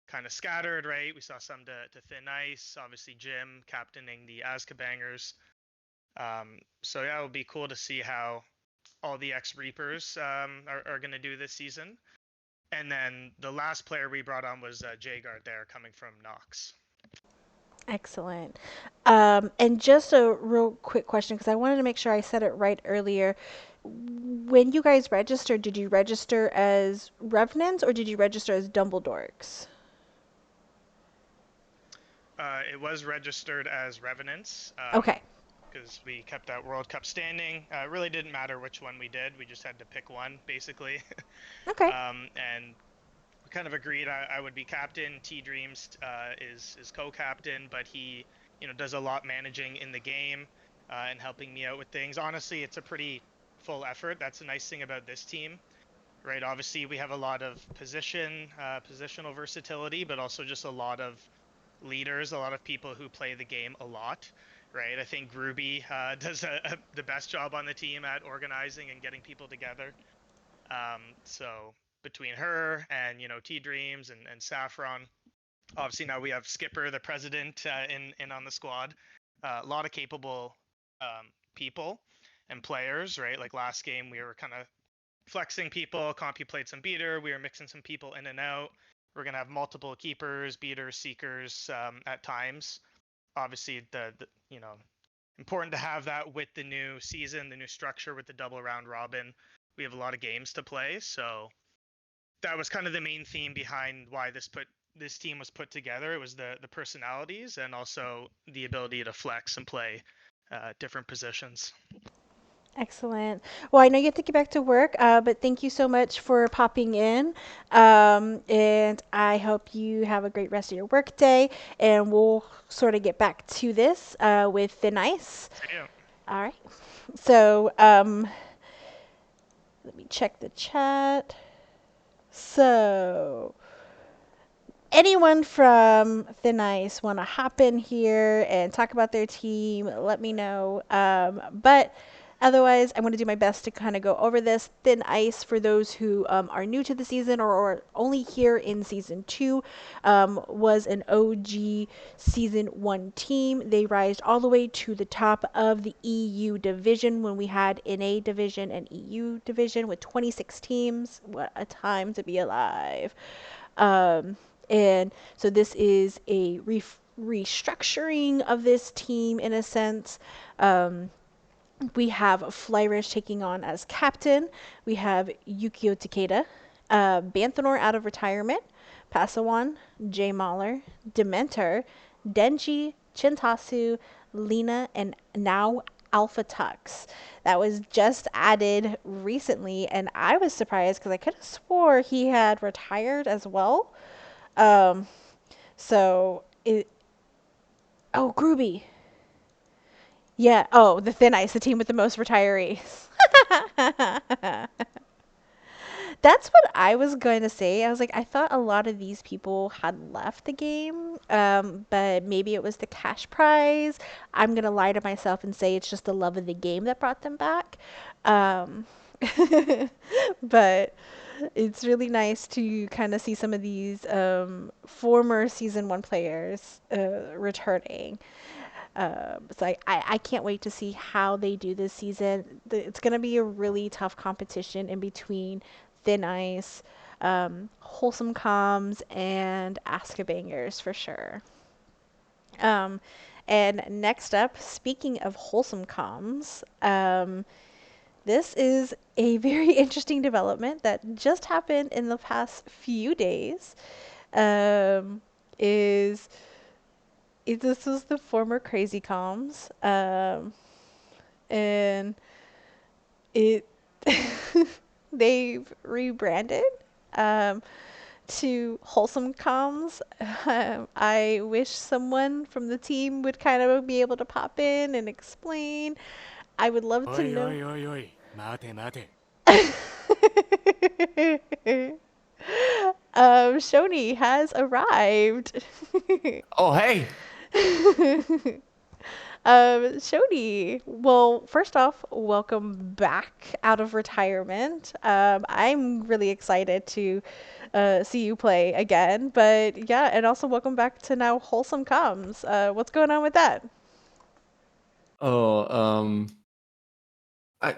kind of scattered, right? We saw some to Thin Ice. Obviously, Jim captaining the Azkabangers. So yeah, it would be cool to see how all the ex-Reapers are going to do this season. And then the last player we brought on was Jagard there, coming from Nox. Excellent. And just a real quick question, because I wanted to make sure I said it right earlier. When you guys registered, did you register as Revenants or did you register as Dumbledorks? It was registered as Revenants. Okay. Because we kept that World Cup standing. It really didn't matter which one we did. We just had to pick one, basically. Okay. And we kind of agreed I would be captain. T Dreams is co-captain, but he does a lot managing in the game and helping me out with things. Honestly, it's a pretty full effort. That's the nice thing about this team, right? Obviously, we have a lot of positional versatility, but also just a lot of leaders, a lot of people who play the game a lot, right? I think Groovy does the best job on the team at organizing and getting people together. So between her and T Dreams and Saffron, obviously now we have Skipper, the president, in on the squad. A lot of capable people and players, right? Like last game, we were kind of flexing people. Compu played some beater. We were mixing some people in and out. We're gonna have multiple keepers, beaters, seekers at times. Obviously, the important to have that with the new season, the new structure with the double round robin. We have a lot of games to play, so that was kind of the main theme behind why this team was put together. It was the personalities and also the ability to flex and play different positions. Excellent. Well, I know you have to get back to work, but thank you so much for popping in. And I hope you have a great rest of your work day. And we'll sort of get back to this with Thin Ice. Yeah. All right. So let me check the chat. So anyone from Thin Ice want to hop in here and talk about their team, let me know. But otherwise, I'm going to do my best to kind of go over this. Thin Ice, for those who are new to the season or only here in season 2, was an OG season 1 team. They rised all the way to the top of the EU division when we had NA division and EU division with 26 teams. What a time to be alive. And so this is a restructuring of this team in a sense. We have Flyrish taking on as captain. We have Yukio Takeda, Banthanor out of retirement, Pasawan, Jay Mahler, Dementor, Denji, Chintasu, Lena, and now Alpha Tux. That was just added recently, and I was surprised because I could have swore he had retired as well. So it. Oh, Groovy. Yeah. Oh, the Thin Ice, the team with the most retirees. That's what I was going to say. I was like, I thought a lot of these people had left the game, but maybe it was the cash prize. I'm going to lie to myself and say it's just the love of the game that brought them back. Um, but it's really nice to kind of see some of these former season 1 players returning. So I can't wait to see how they do this season. It's going to be a really tough competition in between Thin Ice, Wholesome Comms, and Askabangers for sure. And next up, speaking of Wholesome Comms, this is a very interesting development that just happened in the past few days. Is this was the former Crazy Comms, and it they've rebranded to Wholesome Comms. I wish someone from the team would kind of be able to pop in and explain. I would love to know. Oi, mate, mate. Shoni has arrived. Oh, hey! Shoni, well, first off, welcome back out of retirement. I'm really excited to see you play again. But yeah, and also welcome back to now Wholesome Comms. What's going on with that? Oh, I.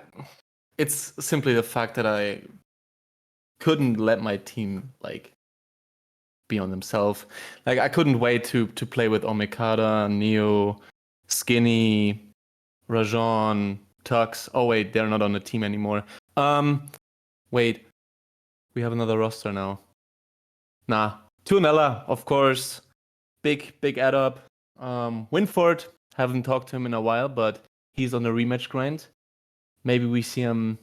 It's simply the fact that I couldn't let my team be on themselves. Like I couldn't wait to play with Omikada, Neo, Skinny, Rajon, Tux. Oh wait, they're not on the team anymore. Wait, we have another roster now. Nah, Tunella, of course. Big add up. Winford, haven't talked to him in a while, but he's on the rematch grind. Maybe we see him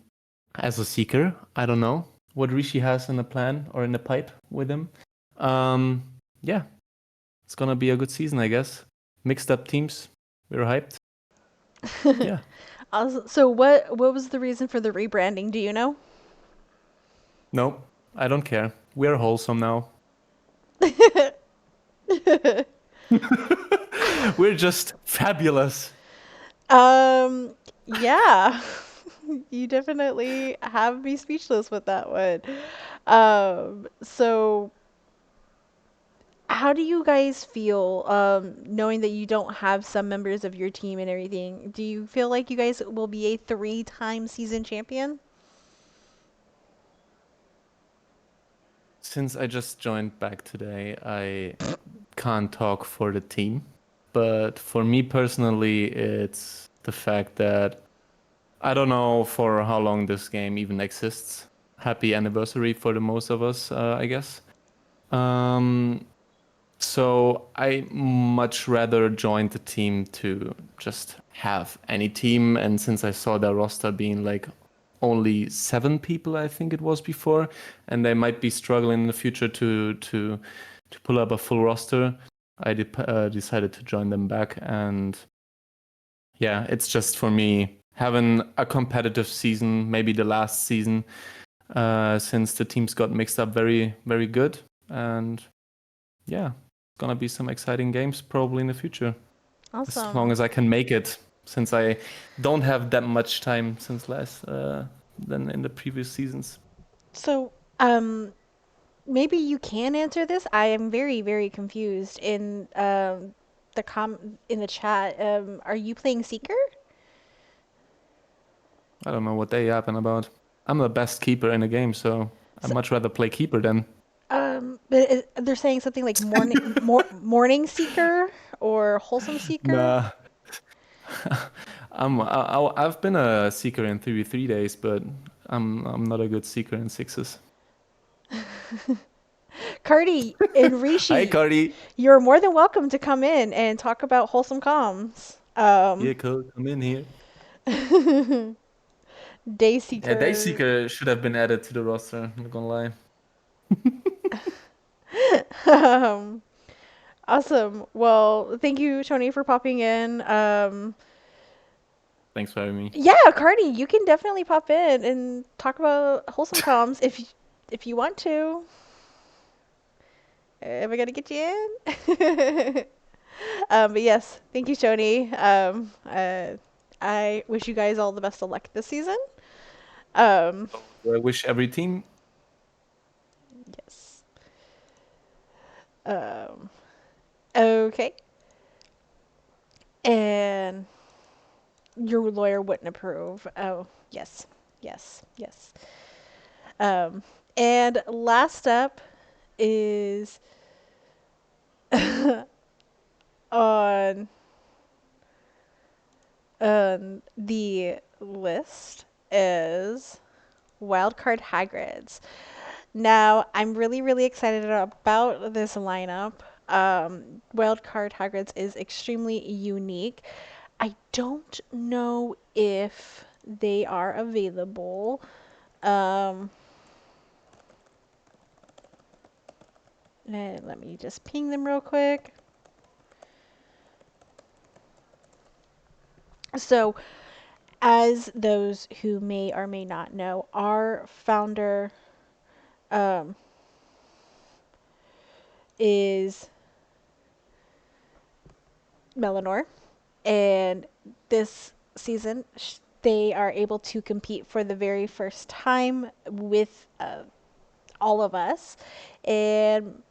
as a seeker. I don't know what Rishi has in the plan or in the pipe with him. Yeah, it's gonna be a good season, I guess. Mixed up teams. We're hyped. Yeah. So what was the reason for the rebranding? Do you know? No, I don't care. We're wholesome now. We're just fabulous. Yeah. You definitely have me speechless with that one. So how do you guys feel knowing that you don't have some members of your team and everything? Do you feel like you guys will be a 3-time season champion? since I just joined back today, I can't talk for the team. But for me personally, it's the fact that I don't know for how long this game even exists. Happy anniversary for the most of us, I guess. Um, so I much rather join the team to just have any team. And since I saw their roster being like only 7 people, I think it was before, and they might be struggling in the future to pull up a full roster, I decided to join them back. And yeah, it's just for me having a competitive season, maybe the last season, since the teams got mixed up very, very good. And yeah, it's gonna be some exciting games probably in the future, as long Awesome. as I can make it, since I don't have that much time since last than in the previous seasons. So, maybe you can answer this. I am very, very confused in in the chat. Are you playing Seeker? I don't know what they yapping about. I'm the best keeper in the game, so I'd So, much rather play keeper than. but they're saying something like morning seeker or wholesome seeker. Nah. I've been a seeker in 3v3 days, but I'm not a good seeker in sixes. Cardi and Hi, Rishi, Cardi. you're more than welcome to come in and talk about wholesome comms. Yeah, cool. Come in here. Day Yeah, day seeker. seeker should have been added to the roster. I'm not gonna lie. um, awesome. Well, thank you, Tony, for popping in. Thanks for having me. Yeah, Cardi, you can definitely pop in and talk about wholesome comms if you want to. Am I gonna get you in? But yes, thank you, Tony. I wish you guys all the best of luck this season. Um, I wish every team. yes. Um, okay. And your lawyer wouldn't approve. Oh, yes, yes, yes. Um, and last up is on the list is Wildcard Hybrids. Now, I'm really, really excited about this lineup. Wildcard Hybrids is extremely unique. I don't know if they are available. Um, and let me just ping them real quick. So, as those who may or may not know, our founder um, is Melanor, and this season they are able to compete for the very first time with all of us, and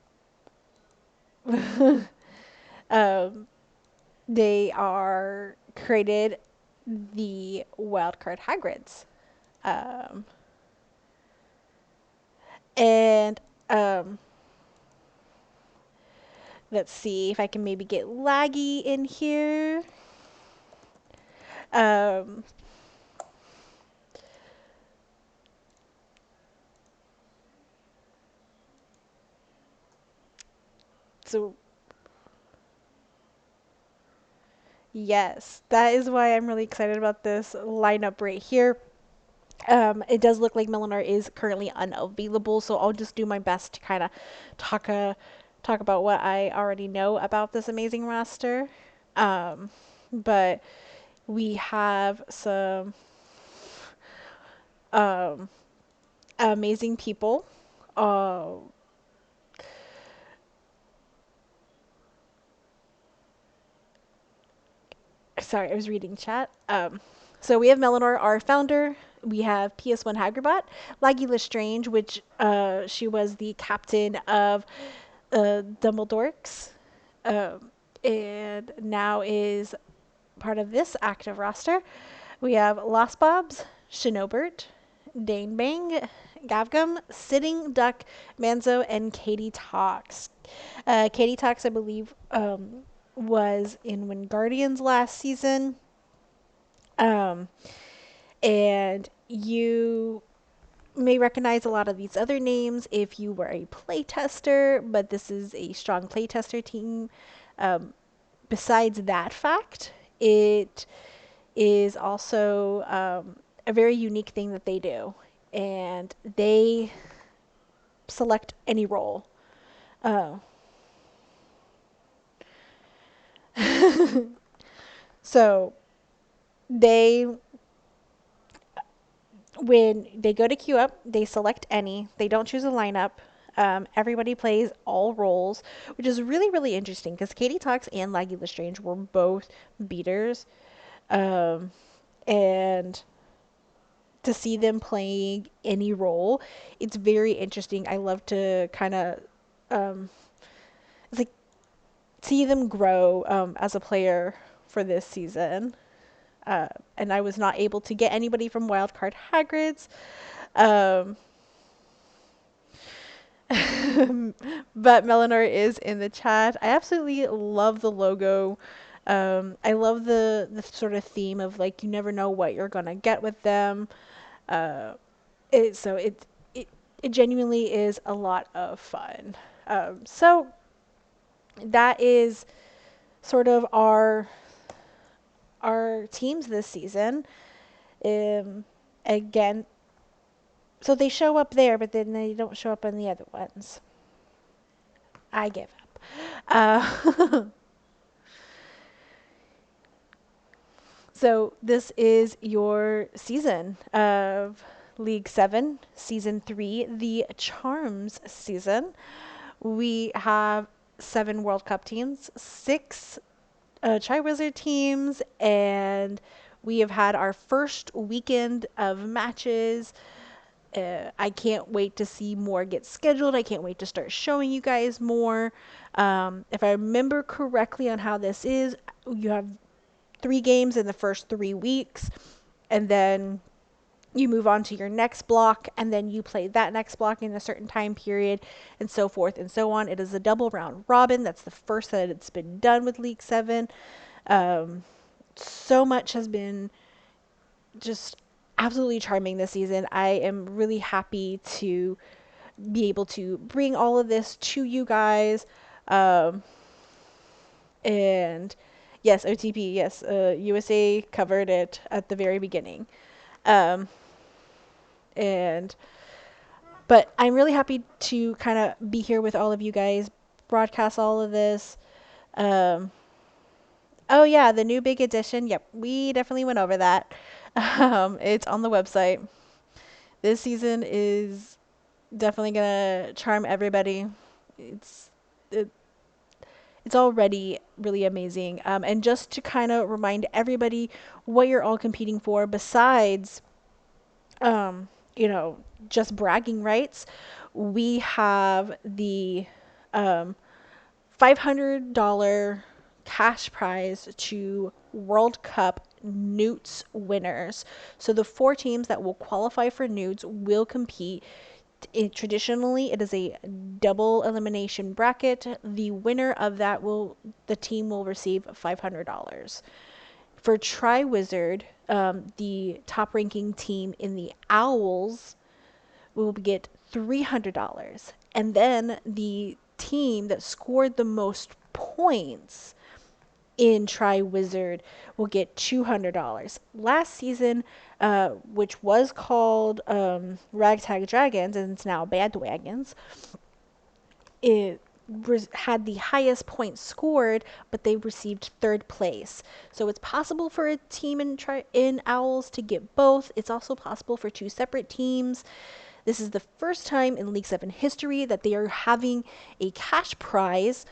um, they are created the wildcard hybrids, um, and um, let's see if I can maybe get laggy in here. Um, so yes, that is why I'm really excited about this lineup right here. It does look like Milinar is currently unavailable, so I'll just do my best to kind of talk talk about what I already know about this amazing roster. But we have some um, amazing people. Uh, Sorry, I was reading chat. So we have Melanor, our founder. We have PS1 Hagerbot, Laggy Lestrange, which she was the captain of Dumbledorks, and now is part of this active roster. We have Lost Bobs, Shinobert, Dane Bang, Gavgum, Sitting Duck, Manzo, and Katie Talks. Katie Talks, I believe, was in Guardians last season. And you may recognize a lot of these other names if you were a playtester, but this is a strong playtester team. Besides that fact, it is also a very unique thing that they do, and they select any role. So they when they go to queue up, they select any. They don't choose a lineup. Everybody plays all roles, which is really, really interesting because Katie Talks and Laggy Lestrange were both beaters. And to see them playing any role, it's very interesting. I love to kind of it's like see them grow as a player for this season. And I was not able to get anybody from Wildcard Hagrid's. Um, but Melanor is in the chat. I absolutely love the logo. I love the sort of theme of like you never know what you're gonna get with them. So it genuinely is a lot of fun. So that is sort of our teams this season. Again, so they show up there, but then they don't show up on the other ones. I give up. So this is your season of League 7, Season 3, the Charms season. We have 7 World Cup teams, 6 Triwizard teams, and we have had our first weekend of matches. I can't wait to see more get scheduled. I can't wait to start showing you guys more. If I remember correctly on how this is, you have 3 games in the first 3 weeks, and then you move on to your next block, and then you play that next block in a certain time period, and so forth and so on. It is a double round robin. That's the first that it's been done with League 7. So much has been just absolutely charming this season. I am really happy to be able to bring all of this to you guys. And yes, OTP, yes, USA covered it at the very beginning. And but I'm really happy to kind of be here with all of you guys, broadcast all of this. Oh yeah, the new big edition. Yep, we definitely went over that. It's on the website. This season is definitely gonna charm everybody. It's it, it's already really amazing. And just to kind of remind everybody what you're all competing for, besides, um, you know, just bragging rights, we have the $500 cash prize to World Cup Newts winners. So the 4 teams that will qualify for Newts will compete. Traditionally, it is a double elimination bracket. The winner of that the team will receive $500. For Triwizard, the top ranking team in the Owls will get $300. And then the team that scored the most points in Triwizard will get $200. Last season, which was called Ragtag Dragons, and it's now Bandwagons, it had the highest points scored, but they received 3rd place. So it's possible for a team in Owls to get both. It's also possible for 2 separate teams. This is the first time in League 7 history that they are having a cash prize.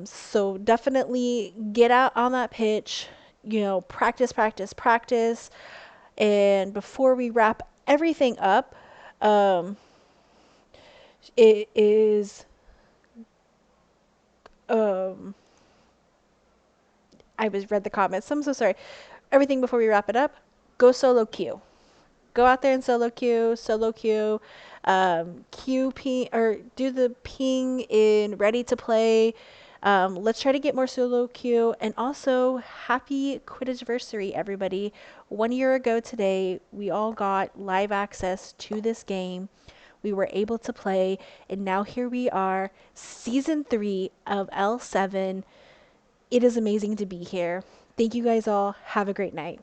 So definitely get out on that pitch, practice, practice, practice. And before we wrap everything up, it is, I read the comments. I'm so sorry. Everything before we wrap it up, go solo queue. Go out there and solo queue, queue ping or do the ping in ready to play. Let's try to get more solo queue. And also, happy Quidditchversary, everybody. 1 year ago today, we all got live access to this game. We were able to play, and now here we are, season 3 of L7. It is amazing to be here. Thank you guys all. Have a great night.